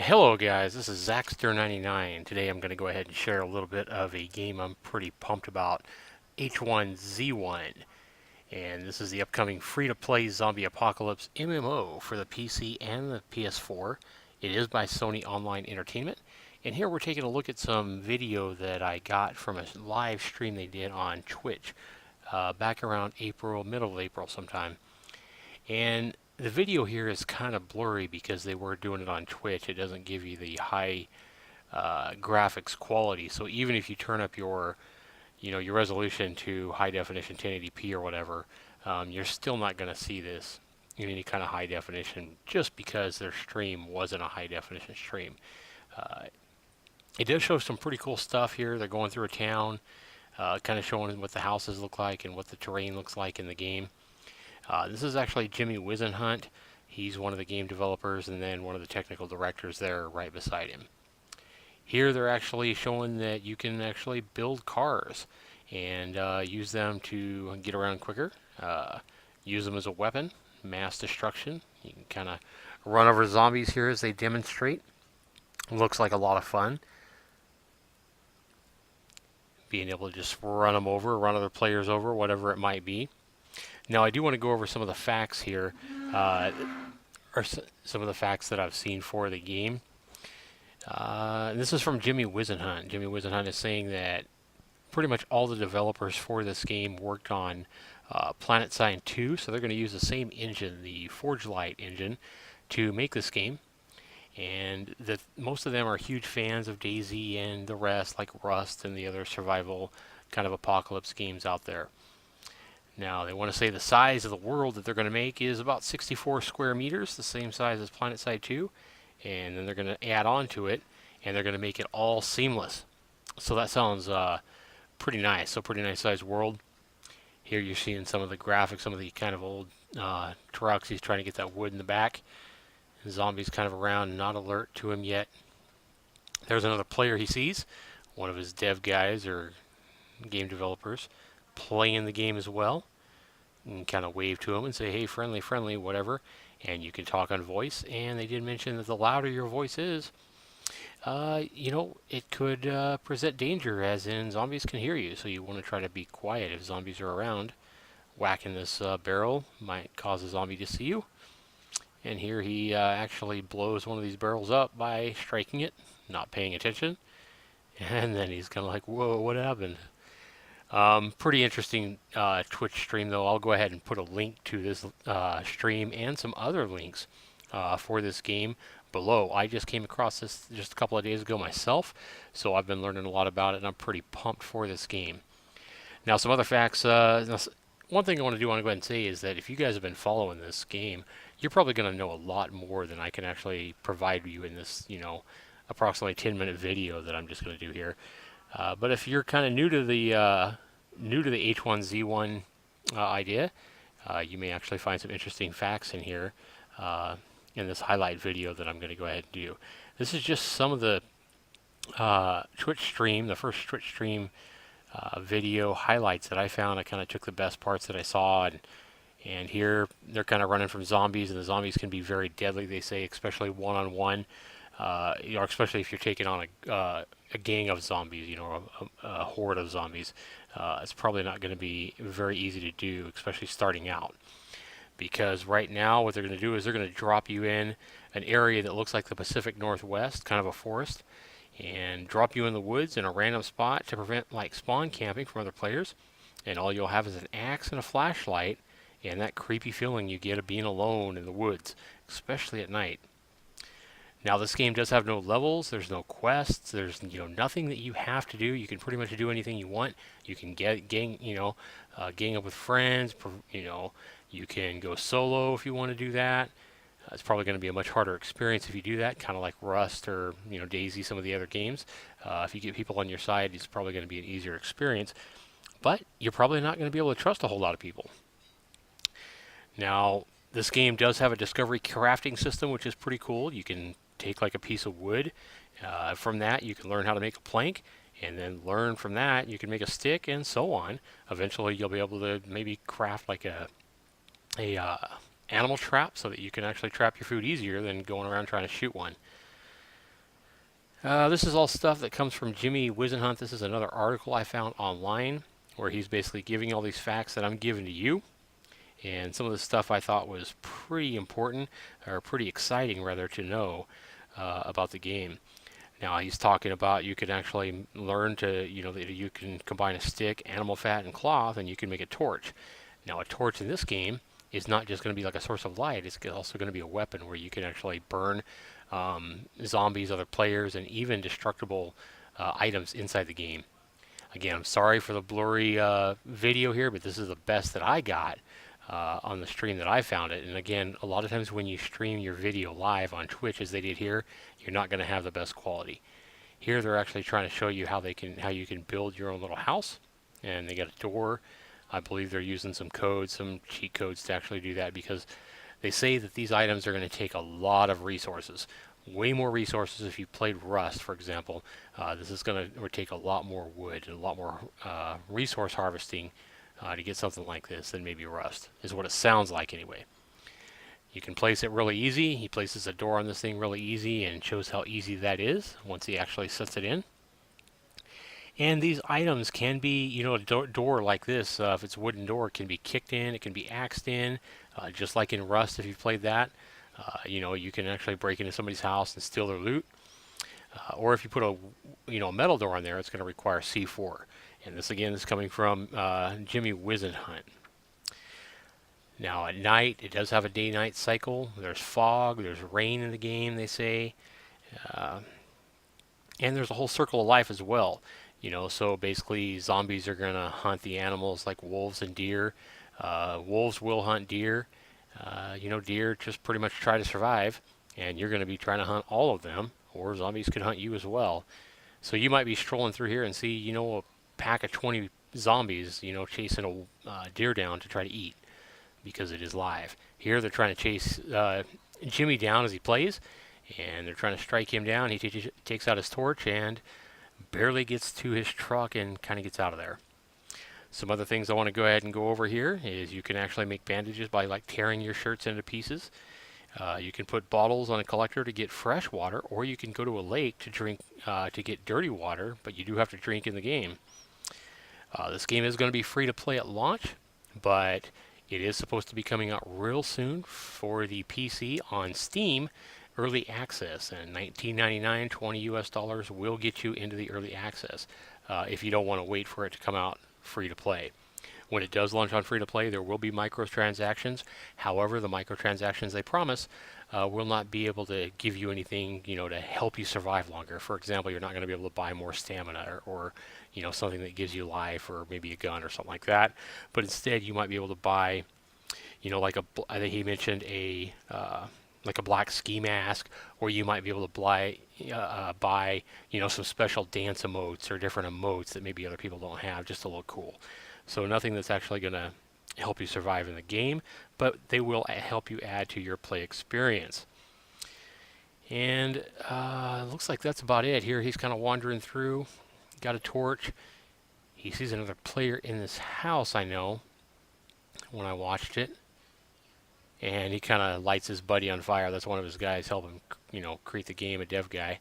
Hello guys, this is Zaxter99. Today I'm going to go ahead and share a little bit of a game I'm pretty pumped about, H1Z1. And this is the upcoming free-to-play zombie apocalypse MMO for the PC and the PS4. It is by S.O.E Online Entertainment. And here we're taking a look at some video that I got from a live stream they did on Twitch back around April, middle of April sometime. And the video here is kind of blurry because they were doing it on Twitch. It doesn't give you the high graphics quality. So even if you turn up your resolution to high definition 1080p or whatever, you're still not going to see this in any kind of high definition just because their stream wasn't a high definition stream. It does show some pretty cool stuff here. They're going through a town, kind of showing what the houses look like and what the terrain looks like in the game. This is actually Jimmy Wizenhunt. He's one of the game developers and then one of the technical directors there right beside him. Here they're actually showing that you can actually build cars and use them to get around quicker. Use them as a weapon, mass destruction. You can kind of run over zombies here as they demonstrate. Looks like a lot of fun. Being able to just run them over, run other players over, whatever it might be. Now, I do want to go over some of the facts here, or some of the facts that I've seen for the game. This is from Jimmy Wizenhunt. Jimmy Wizenhunt is saying that pretty much all the developers for this game worked on Planet Sign 2, so they're going to use the same engine, the Forge Light engine, to make this game. And that most of them are huge fans of DayZ and the rest, like Rust and the other survival kind of apocalypse games out there. Now, they want to say the size of the world that they're going to make is about 64 square meters, the same size as PlanetSide 2. And then they're going to add on to it, and they're going to make it all seamless. So that sounds pretty nice. So pretty nice sized world. Here you're seeing some of the graphics, some of the kind of old trucks. He's trying to get that wood in the back. The zombie's kind of around, not alert to him yet. There's another player he sees, one of his dev guys or game developers, playing the game as well. And kind of wave to him and say, hey, friendly, friendly, whatever. And you can talk on voice. And they did mention that the louder your voice is, it could present danger, as in zombies can hear you. So you want to try to be quiet if zombies are around. Whacking this barrel might cause a zombie to see you. And here he actually blows one of these barrels up by striking it, not paying attention. And then he's kind of like, whoa, what happened? Pretty interesting Twitch stream, though. I'll go ahead and put a link to this stream and some other links for this game below. I just came across this just a couple of days ago myself, so I've been learning a lot about it, and I'm pretty pumped for this game. Now, some other facts. One thing I want to go ahead and say is that if you guys have been following this game, you're probably going to know a lot more than I can actually provide you in this, approximately 10-minute video that I'm just going to do here. But if you're kind of new to the H1Z1 idea, you may actually find some interesting facts in here in this highlight video that I'm going to go ahead and do. This is just some of the Twitch stream, the first Twitch stream video highlights that I found. I kind of took the best parts that I saw, and here they're kind of running from zombies, and the zombies can be very deadly, they say, especially one-on-one, especially if you're taking on a gang of zombies, a horde of zombies. It's probably not going to be very easy to do, especially starting out. Because right now what they're going to do is they're going to drop you in an area that looks like the Pacific Northwest, kind of a forest, and drop you in the woods in a random spot to prevent like spawn camping from other players. And all you'll have is an axe and a flashlight, and that creepy feeling you get of being alone in the woods, especially at night. Now, this game does have no levels, there's no quests, there's nothing that you have to do. You can pretty much do anything you want. You can gang up with friends, you can go solo if you want to do that. It's probably going to be a much harder experience if you do that, kind of like Rust or DayZ, some of the other games. If you get people on your side, it's probably going to be an easier experience. But you're probably not going to be able to trust a whole lot of people. Now, this game does have a discovery crafting system, which is pretty cool. You can take like a piece of wood. From that, you can learn how to make a plank, and then learn from that, you can make a stick, and so on. Eventually, you'll be able to maybe craft like a animal trap so that you can actually trap your food easier than going around trying to shoot one. This is all stuff that comes from Jimmy Wizenhunt. This is another article I found online where he's basically giving all these facts that I'm giving to you. And some of the stuff I thought was pretty important, or pretty exciting rather, to know about the game. Now he's talking about you can actually learn to, that you can combine a stick, animal fat, and cloth, and you can make a torch. Now a torch in this game is not just going to be like a source of light, it's also going to be a weapon where you can actually burn zombies, other players, and even destructible items inside the game. Again, I'm sorry for the blurry video here, but this is the best that I got on the stream that I found it. And again, a lot of times when you stream your video live on Twitch, as they did here, you're not going to have the best quality. Here, they're actually trying to show you how you can build your own little house, and they got a door. I believe they're using some codes, some cheat codes to actually do that, because they say that these items are going to take a lot of resources. Way more resources if you played Rust, for example. This is going to take a lot more wood and a lot more resource harvesting to get something like this than maybe Rust, is what it sounds like anyway. You can place it really easy. He places a door on this thing really easy and shows how easy that is once he actually sets it in. And these items can be, a door like this, if it's a wooden door, it can be kicked in, it can be axed in, just like in Rust if you've played that. You can actually break into somebody's house and steal their loot. Or if you put a metal door on there, it's going to require C4. And this again is coming from Jimmy Wizenhunt. Now at night, it does have a day-night cycle. There's fog, there's rain in the game, they say. And there's a whole circle of life as well. So basically zombies are going to hunt the animals like wolves and deer. Wolves will hunt deer. Deer just pretty much try to survive, and you're going to be trying to hunt all of them, or zombies could hunt you as well. So you might be strolling through here and see, a pack of 20 zombies, chasing a deer down to try to eat, because it is live. Here they're trying to chase Jimmy down as he plays, and they're trying to strike him down. He takes out his torch and barely gets to his truck and kind of gets out of there. Some other things I want to go ahead and go over here is you can actually make bandages by tearing your shirts into pieces. You can put bottles on a collector to get fresh water, or you can go to a lake to drink to get dirty water, but you do have to drink in the game. This game is going to be free to play at launch, but it is supposed to be coming out real soon for the PC on Steam early access, and $19.99, $20 will get you into the early access if you don't want to wait for it to come out free to play. When it does launch on free to play, there will be microtransactions. However, the microtransactions they promise will not be able to give you anything, to help you survive longer. For example, you're not going to be able to buy more stamina or something that gives you life, or maybe a gun or something like that. But instead, you might be able to buy, I think he mentioned a black ski mask, or you might be able to buy some special dance emotes or different emotes that maybe other people don't have, just to look cool. So nothing that's actually going to help you survive in the game, but they will help you add to your play experience. And it looks like that's about it. Here he's kind of wandering through, got a torch. He sees another player in this house, I know, when I watched it. And he kind of lights his buddy on fire. That's one of his guys helping, create the game, a dev guy.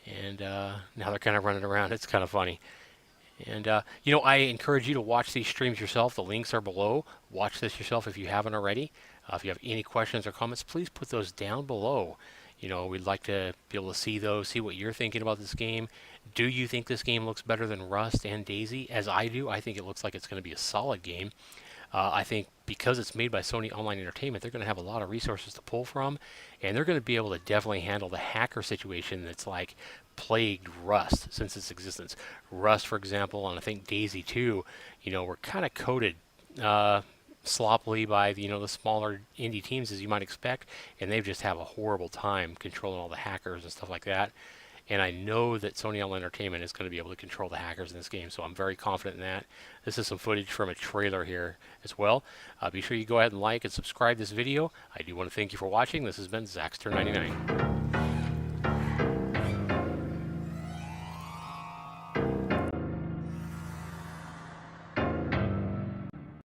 And now they're kind of running around. It's kind of funny. And, I encourage you to watch these streams yourself. The links are below. Watch this yourself if you haven't already. If you have any questions or comments, please put those down below. We'd like to be able to see those, see what you're thinking about this game. Do you think this game looks better than Rust and Daisy? As I do, I think it looks like it's going to be a solid game. I think because it's made by S.O.E Online Entertainment, they're going to have a lot of resources to pull from, and they're going to be able to definitely handle the hacker situation that's plagued Rust since its existence. Rust, for example, and I think Daisy too, were kind of coded sloppily by the smaller indie teams, as you might expect, and they just have a horrible time controlling all the hackers and stuff like that. And I know that S.O.E Online Entertainment is going to be able to control the hackers in this game, so I'm very confident in that. This is some footage from a trailer here as well. Be sure you go ahead and like and subscribe this video. I do want to thank you for watching. This has been Zaxter99.